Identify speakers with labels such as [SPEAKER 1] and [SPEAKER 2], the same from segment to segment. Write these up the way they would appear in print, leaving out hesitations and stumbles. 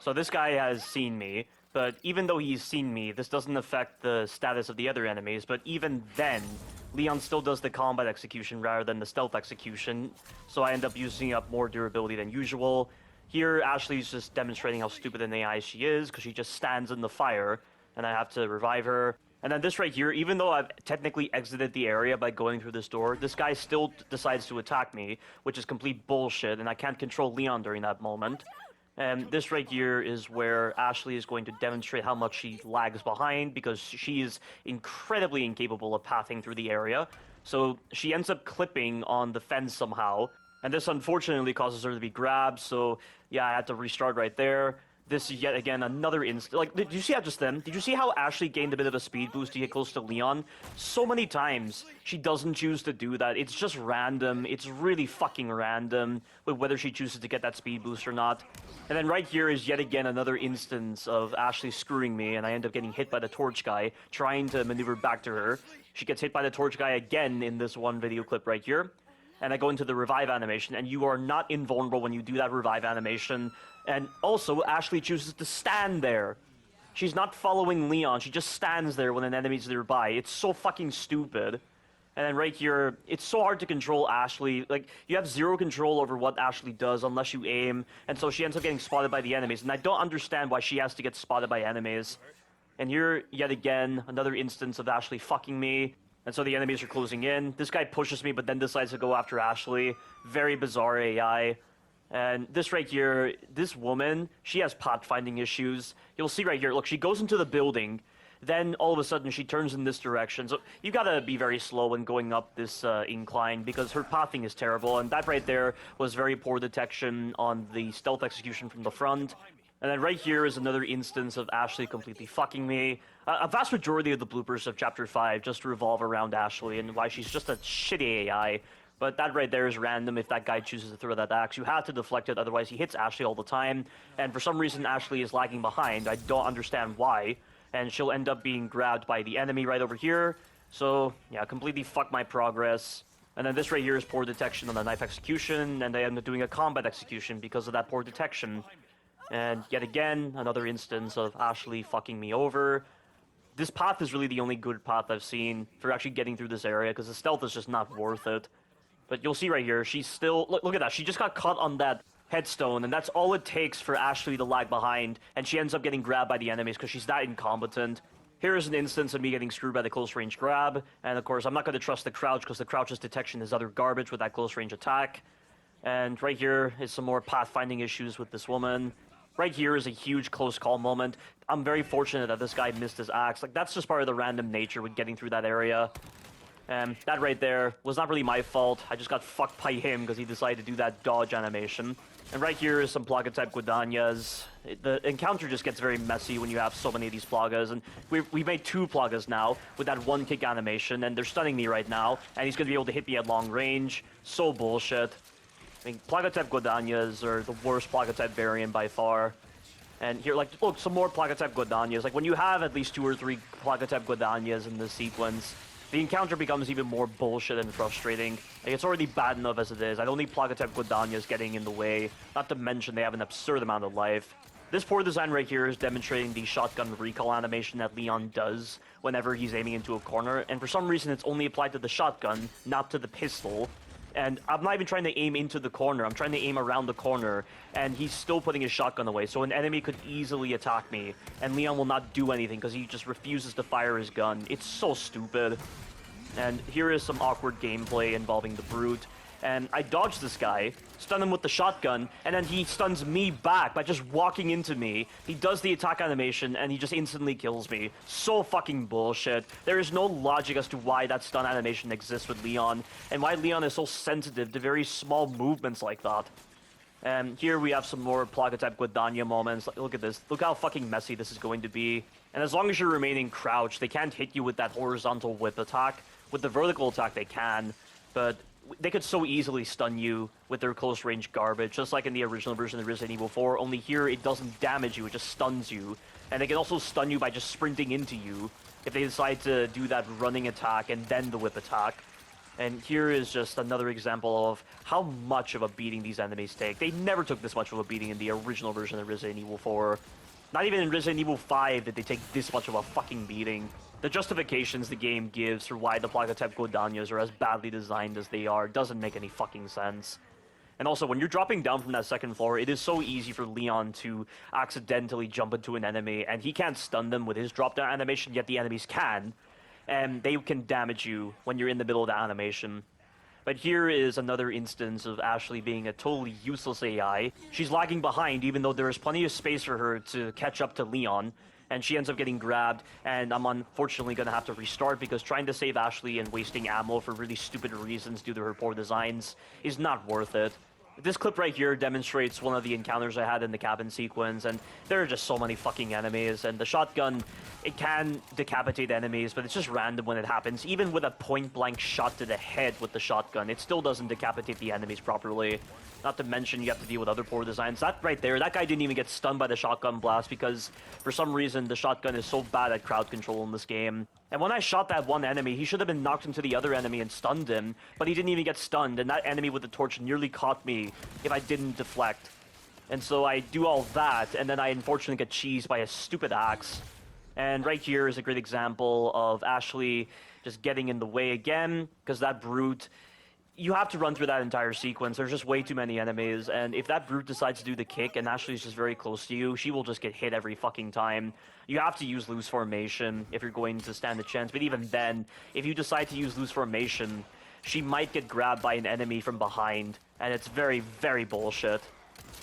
[SPEAKER 1] So this guy has seen me, but even though he's seen me, this doesn't affect the status of the other enemies, but even then, Leon still does the combat execution rather than the stealth execution, so I end up using up more durability than usual. Here, Ashley's just demonstrating how stupid an AI she is, because she just stands in the fire, and I have to revive her. And then this right here, even though I've technically exited the area by going through this door, this guy still decides to attack me, which is complete bullshit, and I can't control Leon during that moment. And this right here is where Ashley is going to demonstrate how much she lags behind, because she is incredibly incapable of pathing through the area. So she ends up clipping on the fence somehow, and this unfortunately causes her to be grabbed, so yeah, I had to restart right there. This is yet again another instance. Like, did you see how just then? Did you see how Ashley gained a bit of a speed boost to get close to Leon? So many times she doesn't choose to do that. It's just random. It's really fucking random with whether she chooses to get that speed boost or not. And then right here is yet again another instance of Ashley screwing me, and I end up getting hit by the torch guy, trying to maneuver back to her. She gets hit by the torch guy again in this one video clip right here. And I go into the revive animation, and you are not invulnerable when you do that revive animation. And also, Ashley chooses to stand there. She's not following Leon, she just stands there when an enemy's nearby. It's so fucking stupid. And then right here, it's so hard to control Ashley. Like, you have zero control over what Ashley does unless you aim, and so she ends up getting spotted by the enemies. And I don't understand why she has to get spotted by enemies. And here, yet again, another instance of Ashley fucking me. And so the enemies are closing in. This guy pushes me, but then decides to go after Ashley. Very bizarre AI. And this right here, this woman, she has pathfinding issues. You'll see right here, look, she goes into the building, then all of a sudden she turns in this direction. So you gotta be very slow when going up this incline, because her pathing is terrible, and that right there was very poor detection on the stealth execution from the front. And then right here is another instance of Ashley completely fucking me. A vast majority of the bloopers of Chapter 5 just revolve around Ashley and why she's just a shitty AI. But that right there is random if that guy chooses to throw that axe. You have to deflect it, otherwise he hits Ashley all the time. And for some reason Ashley is lagging behind. I don't understand why. And she'll end up being grabbed by the enemy right over here. So, yeah, completely fuck my progress. And then this right here is poor detection on the knife execution, and I end up doing a combat execution because of that poor detection. And yet again, another instance of Ashley fucking me over. This path is really the only good path I've seen for actually getting through this area, because the stealth is just not worth it. But you'll see right here, she's still... Look at that, she just got caught on that headstone, and that's all it takes for Ashley to lag behind, and she ends up getting grabbed by the enemies because she's that incompetent. Here is an instance of me getting screwed by the close range grab, and of course I'm not going to trust the crouch because the crouch's detection is utter garbage with that close range attack. And right here is some more pathfinding issues with this woman. Right here is a huge close call moment. I'm very fortunate that this guy missed his axe. Like, that's just part of the random nature with getting through that area. And that right there was not really my fault. I just got fucked by him because he decided to do that dodge animation. And right here is some Plaga type Guadagnas. The encounter just gets very messy when you have so many of these Plagas. And we've made 2 Plagas now with that one kick animation, and they're stunning me right now. And he's going to be able to hit me at long range. So bullshit. I mean, Plaga type Guadagnas are the worst Plaga type variant by far. And here, like, look, some more Plaga type Guadagnas. Like, when you have at least 2 or 3 Plaga type Guadagnas in this sequence, the encounter becomes even more bullshit and frustrating. Like, it's already bad enough as it is. I don't need Plaga type Guadagnas getting in the way, not to mention they have an absurd amount of life. This poor design right here is demonstrating the shotgun recall animation that Leon does whenever he's aiming into a corner, and for some reason it's only applied to the shotgun, not to the pistol. And I'm not even trying to aim into the corner, I'm trying to aim around the corner, and he's still putting his shotgun away, so an enemy could easily attack me, and Leon will not do anything because he just refuses to fire his gun. It's so stupid. And here is some awkward gameplay involving the Brute. And I dodged this guy, stun him with the shotgun, and then he stuns me back by just walking into me. He does the attack animation, and he just instantly kills me. So fucking bullshit. There is no logic as to why that stun animation exists with Leon, and why Leon is so sensitive to very small movements like that. And here we have some more Plaga-type Guadagna moments. Look at this. Look how fucking messy this is going to be. And as long as you're remaining crouched, they can't hit you with that horizontal whip attack. With the vertical attack, they can, but they could so easily stun you with their close-range garbage, just like in the original version of Resident Evil 4, only here it doesn't damage you, it just stuns you. And they can also stun you by just sprinting into you, if they decide to do that running attack and then the whip attack. And here is just another example of how much of a beating these enemies take. They never took this much of a beating in the original version of Resident Evil 4. Not even in Resident Evil 5 did they take this much of a fucking beating. The justifications the game gives for why the Plaga-type Godanias are as badly designed as they are doesn't make any fucking sense. And also, when you're dropping down from that second floor, it is so easy for Leon to accidentally jump into an enemy, and he can't stun them with his drop-down animation, yet the enemies can. And they can damage you when you're in the middle of the animation. But here is another instance of Ashley being a totally useless AI. She's lagging behind even though there is plenty of space for her to catch up to Leon, and she ends up getting grabbed, and I'm unfortunately going to have to restart because trying to save Ashley and wasting ammo for really stupid reasons due to her poor designs is not worth it. This clip right here demonstrates one of the encounters I had in the cabin sequence, and there are just so many fucking enemies, and the shotgun, it can decapitate enemies, but it's just random when it happens. Even with a point-blank shot to the head with the shotgun, it still doesn't decapitate the enemies properly. Not to mention you have to deal with other poor designs. That right there, that guy didn't even get stunned by the shotgun blast because for some reason the shotgun is so bad at crowd control in this game. And when I shot that one enemy, he should have been knocked into the other enemy and stunned him, but he didn't even get stunned, and that enemy with the torch nearly caught me if I didn't deflect. And so I do all that, and then I unfortunately get cheesed by a stupid axe. And right here is a great example of Ashley just getting in the way again, because that brute, you have to run through that entire sequence. There's just way too many enemies, and if that brute decides to do the kick and Ashley's just very close to you, she will just get hit every fucking time. You have to use loose formation if you're going to stand a chance, but even then, if you decide to use loose formation, she might get grabbed by an enemy from behind, and it's very, very bullshit.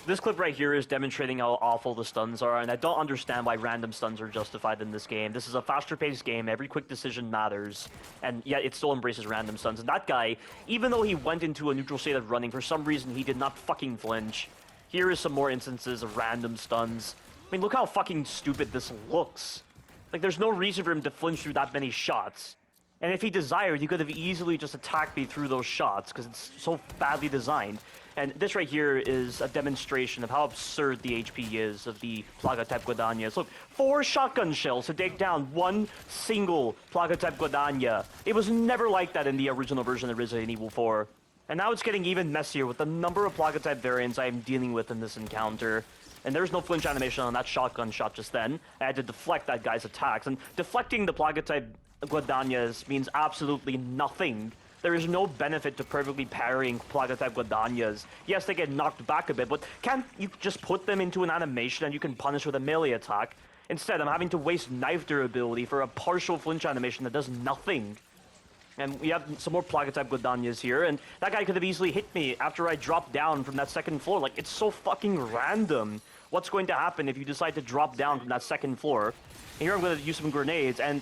[SPEAKER 1] This clip right here is demonstrating how awful the stuns are, and I don't understand why random stuns are justified in this game. This is a faster-paced game, every quick decision matters, and yet it still embraces random stuns. And that guy, even though he went into a neutral state of running, for some reason he did not fucking flinch. Here is some more instances of random stuns. I mean, look how fucking stupid this looks. Like, there's no reason for him to flinch through that many shots. And if he desired, he could have easily just attacked me through those shots, because it's so badly designed. And this right here is a demonstration of how absurd the HP is of the Plaga-type Guadagnas. Look, 4 shotgun shells to take down one single Plaga-type Guadagna. It was never like that in the original version of Resident Evil 4. And now it's getting even messier with the number of Plaga-type variants I am dealing with in this encounter. And there's no flinch animation on that shotgun shot just then. I had to deflect that guy's attacks. And deflecting the Plaga-type Guadagnas means absolutely nothing. There is no benefit to perfectly parrying Plaga-type Guadagnas. Yes, they get knocked back a bit, but can't you just put them into an animation and you can punish with a melee attack? Instead, I'm having to waste knife durability for a partial flinch animation that does nothing. And we have some more Plaga-type Guadagnas here, and that guy could have easily hit me after I dropped down from that second floor. Like, it's so fucking random. What's going to happen if you decide to drop down from that second floor? And here I'm going to use some grenades, and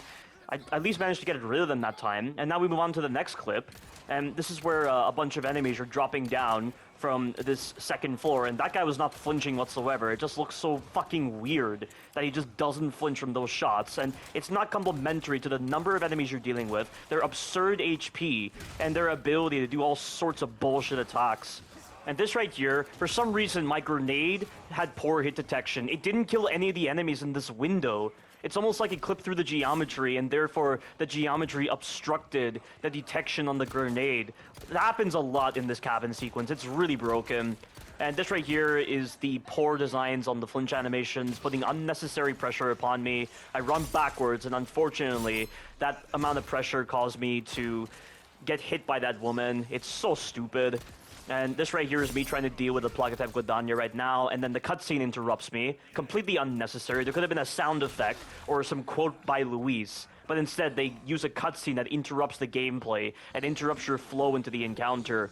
[SPEAKER 1] I at least managed to get rid of them that time. And now we move on to the next clip. And this is where a bunch of enemies are dropping down from this second floor. And that guy was not flinching whatsoever. It just looks so fucking weird that he just doesn't flinch from those shots. And it's not complementary to the number of enemies you're dealing with, their absurd HP, and their ability to do all sorts of bullshit attacks. And this right here, for some reason, my grenade had poor hit detection. It didn't kill any of the enemies in this window. It's almost like it clipped through the geometry, and therefore the geometry obstructed the detection on the grenade. It happens a lot in this cabin sequence. It's really broken. And this right here is the poor designs on the flinch animations, putting unnecessary pressure upon me. I run backwards, and unfortunately, that amount of pressure caused me to get hit by that woman. It's so stupid. And this right here is me trying to deal with the Plaga-type Guadagna right now, and then the cutscene interrupts me. Completely unnecessary. There could have been a sound effect or some quote by Luis, but instead they use a cutscene that interrupts the gameplay and interrupts your flow into the encounter.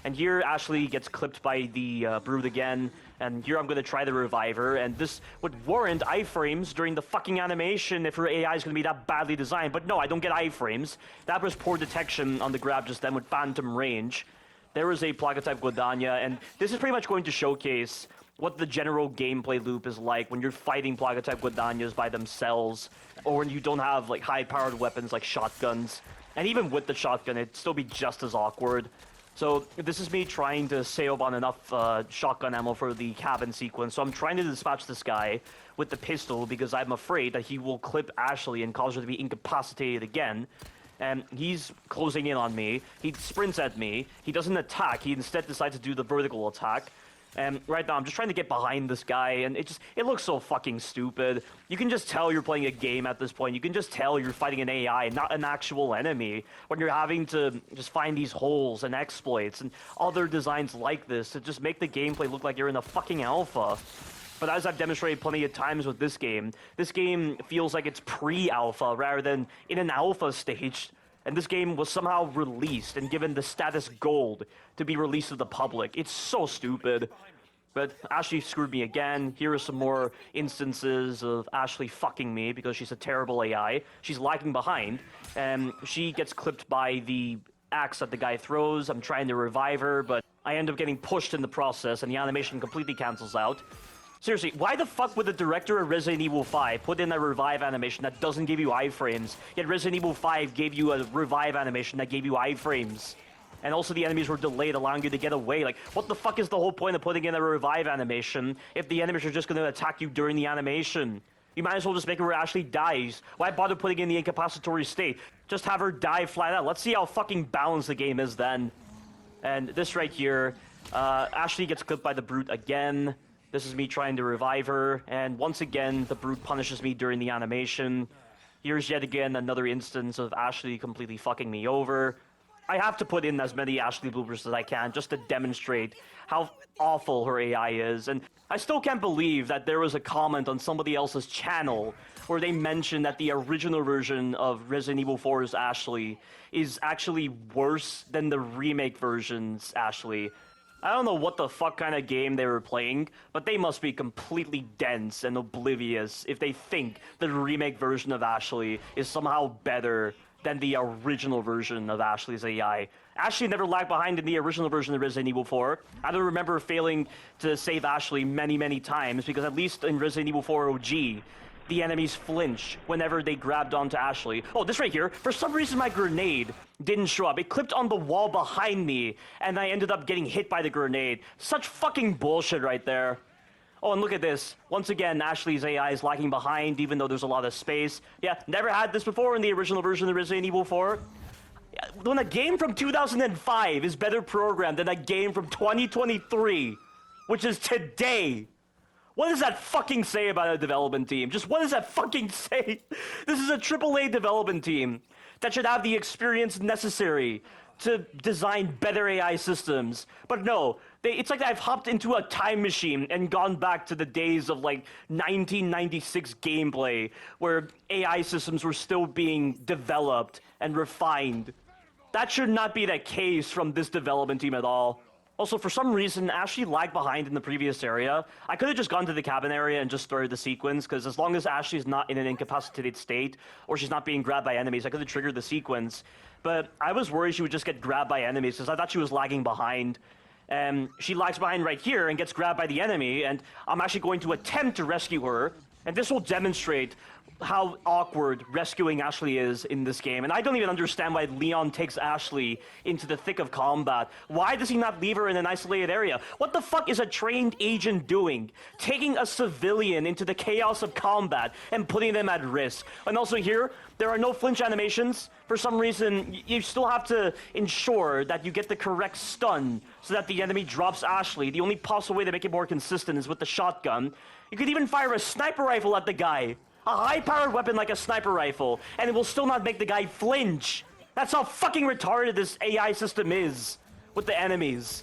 [SPEAKER 1] And here Ashley gets clipped by the Brood again, and here I'm going to try to revive her, and this would warrant iframes during the fucking animation if her AI is going to be that badly designed, but no, I don't get iframes. That was poor detection on the grab just then with phantom range. There was a Plaga-type Guadagna, and this is pretty much going to showcase what the general gameplay loop is like when you're fighting Plaga-type Guadagnas by themselves, or when you don't have like high-powered weapons like shotguns. And even with the shotgun, it'd still be just as awkward. So this is me trying to save on enough shotgun ammo for the cabin sequence. So I'm trying to dispatch this guy with the pistol because I'm afraid that he will clip Ashley and cause her to be incapacitated again. and he's closing in on me. He sprints at me. He doesn't attack. He instead decides to do the vertical attack. And right now, I'm just trying to get behind this guy, and it looks so fucking stupid. You can just tell you're playing a game at this point. You can just tell you're fighting an AI, not an actual enemy, when you're having to just find these holes and exploits and other designs like this to just make the gameplay look like you're in a fucking alpha. But as I've demonstrated plenty of times with this game feels like it's pre-alpha rather than in an alpha stage. And this game was somehow released and given the status gold to be released to the public. It's so stupid. But Ashley screwed me again. Here are some more instances of Ashley fucking me because she's a terrible AI. She's lagging behind, and she gets clipped by the axe that the guy throws. I'm trying to revive her, but I end up getting pushed in the process, and the animation completely cancels out. Seriously, why the fuck would the director of Resident Evil 5 put in a revive animation that doesn't give you iframes, yet Resident Evil 5 gave you a revive animation that gave you iframes? And also the enemies were delayed, allowing you to get away. Like, what the fuck is the whole point of putting in a revive animation if the enemies are just going to attack you during the animation? You might as well just make it where Ashley dies. Why bother putting in the incapacitory state? Just have her die flat out. Let's see how fucking balanced the game is then. And this right here, Ashley gets clipped by the brute again. This is me trying to revive her, and once again, the brute punishes me during the animation. Here's yet again another instance of Ashley completely fucking me over. I have to put in as many Ashley bloopers as I can just to demonstrate how awful her AI is, and I still can't believe that there was a comment on somebody else's channel where they mentioned that the original version of Resident Evil 4's Ashley is actually worse than the remake version's Ashley. I don't know what the fuck kind of game they were playing, but they must be completely dense and oblivious if they think the remake version of Ashley is somehow better than the original version of Ashley's AI. Ashley never lagged behind in the original version of Resident Evil 4. I don't remember failing to save Ashley many, many times, because at least in Resident Evil 4 OG, the enemies flinch whenever they grabbed onto Ashley. Oh, this right here, for some reason my grenade didn't show up. It clipped on the wall behind me, and I ended up getting hit by the grenade. Such fucking bullshit right there. Oh, and look at this. Once again, Ashley's AI is lagging behind, even though there's a lot of space. Yeah, never had this before in the original version of Resident Evil 4. When a game from 2005 is better programmed than a game from 2023, which is today, what does that fucking say about a development team? Just what does that fucking say? This is a AAA development team that should have the experience necessary to design better AI systems. But no, it's like I've hopped into a time machine and gone back to the days of like 1996 gameplay, where AI systems were still being developed and refined. That should not be the case from this development team at all. Also, for some reason, Ashley lagged behind in the previous area. I could have just gone to the cabin area and just started the sequence, because as long as Ashley's not in an incapacitated state, or she's not being grabbed by enemies, I could have triggered the sequence. But I was worried she would just get grabbed by enemies, because I thought she was lagging behind. She lags behind right here and gets grabbed by the enemy, and I'm actually going to attempt to rescue her. And this will demonstrate how awkward rescuing Ashley is in this game. And I don't even understand why Leon takes Ashley into the thick of combat. Why does he not leave her in an isolated area? What the fuck is a trained agent doing? Taking a civilian into the chaos of combat and putting them at risk. And also here, there are no flinch animations. For some reason, you still have to ensure that you get the correct stun so that the enemy drops Ashley. The only possible way to make it more consistent is with the shotgun. You could even fire a sniper rifle at the guy. A high-powered weapon like a sniper rifle, and it will still not make the guy flinch. That's how fucking retarded this AI system is with the enemies.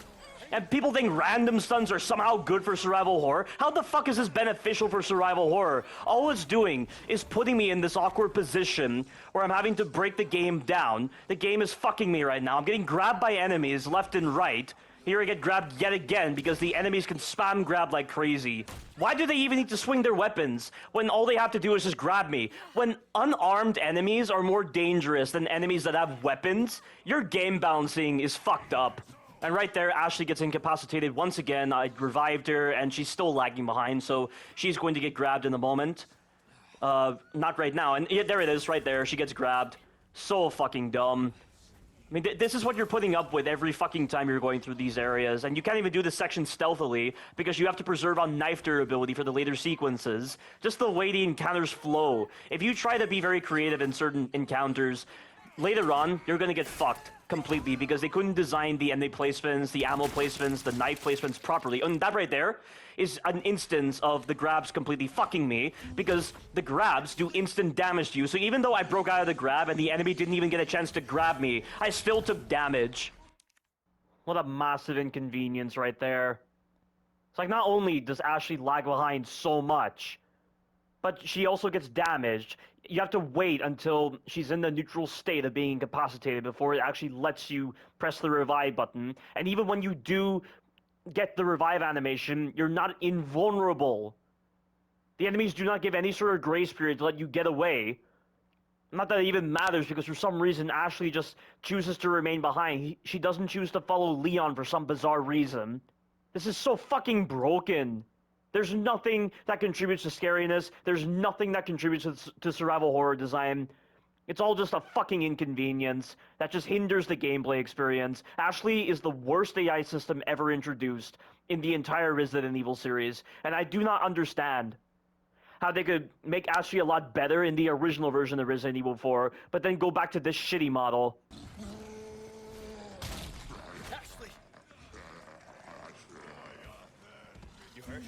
[SPEAKER 1] And people think random stuns are somehow good for survival horror. How the fuck is this beneficial for survival horror? All it's doing is putting me in this awkward position where I'm having to break the game down. The game is fucking me right now. I'm getting grabbed by enemies left and right. Here I get grabbed yet again because the enemies can spam grab like crazy. Why do they even need to swing their weapons when all they have to do is just grab me? When unarmed enemies are more dangerous than enemies that have weapons, your game balancing is fucked up. And right there, Ashley gets incapacitated once again. I revived her, and she's still lagging behind, so she's going to get grabbed in a moment. Not right now. And yeah, there it is, right there. She gets grabbed. So fucking dumb. I mean, this is what you're putting up with every fucking time you're going through these areas, and you can't even do this section stealthily because you have to preserve on knife durability for the later sequences. Just the way the encounters flow. If you try to be very creative in certain encounters, later on, you're gonna get fucked completely because they couldn't design the enemy placements, the ammo placements, the knife placements properly. And that right there is an instance of the grabs completely fucking me because the grabs do instant damage to you. So even though I broke out of the grab and the enemy didn't even get a chance to grab me, I still took damage. What a massive inconvenience right there. It's like not only does Ashley lag behind so much, but she also gets damaged. You have to wait until she's in the neutral state of being incapacitated before it actually lets you press the revive button. And even when you do get the revive animation, you're not invulnerable. The enemies do not give any sort of grace period to let you get away. Not that it even matters, because for some reason Ashley just chooses to remain behind. She doesn't choose to follow Leon for some bizarre reason. This is so fucking broken. There's nothing that contributes to scariness. There's nothing that contributes to survival horror design. It's all just a fucking inconvenience that just hinders the gameplay experience. Ashley is the worst AI system ever introduced in the entire Resident Evil series, and I do not understand how they could make Ashley a lot better in the original version of Resident Evil 4, but then go back to this shitty model.
[SPEAKER 2] Ashley! You hurt?